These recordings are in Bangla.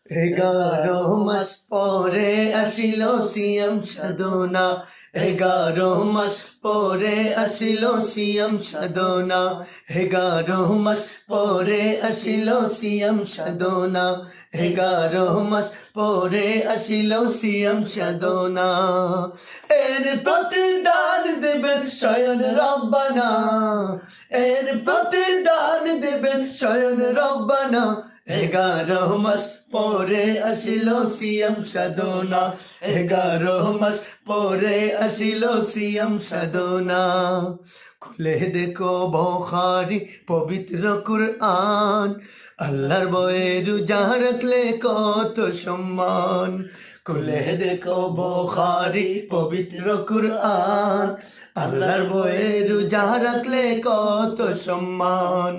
11 মাস পরে আসিল সিয়াম সাধনা, 11 মাস পরে আসিল সিয়াম সাধনা, 11 মাস পরে আসিল সিয়াম সাধনা, 11 মাস পরে আসিল সিয়াম সাধনা। এর প্রতিদান দেবেন স্বয়ং রব্বানা, এর প্রতিদান দেবেন স্বয়ং রব্বানা। 11 মাস পরে আসিল সিয়াম সাধনা, 11 মাস পরে আসিল সিয়াম সাধনা। খুলে দেখো বুখারী পবিত্র কুরআন, আল্লাহর বয়ে রোজা রাখলে কত সম্মান। খুলে দেখো বুখারী পবিত্র কুরআন, আল্লাহর বয়ে রোজা রাখলে কত সম্মান।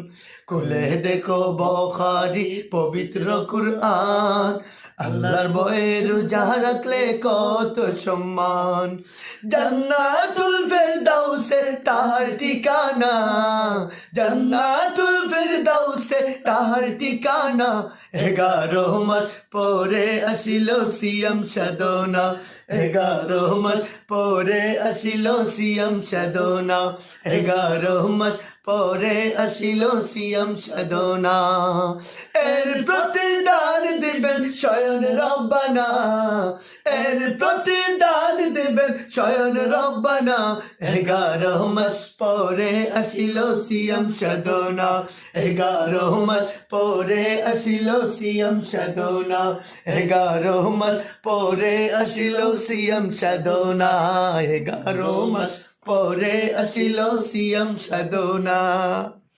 খুলে দেখো বুখারী পবিত্র কুরআন, আল্লাহর বয়ে রোজা রাখলে কত সম্মান। জান্নাতুল ফেরদাউসে তার ঠিকানা, জান্নাতুল ফেরদাউসে তার ঠিকানা। 11 মাস পরে আসিল সিয়াম সাধনা, 11 মাস পরে আসিল সিয়াম সাধনা, 11 মাস পরে আসিল সিয়াম সাধনা। এর প্রতিদান দিবেন স্বয়ং রব্বানা, এর প্রতিদান দিবেন স্বয়ং রব্বানা। 11 মাস পরে আসিল সিয়াম সাধনা, 11 মাস পরে আসিল সিয়াম সাধনা, 11 মাস পরে আসিল সিয়াম সাধনা, 11 মাস পরে আসিল সিয়াম সাধনা।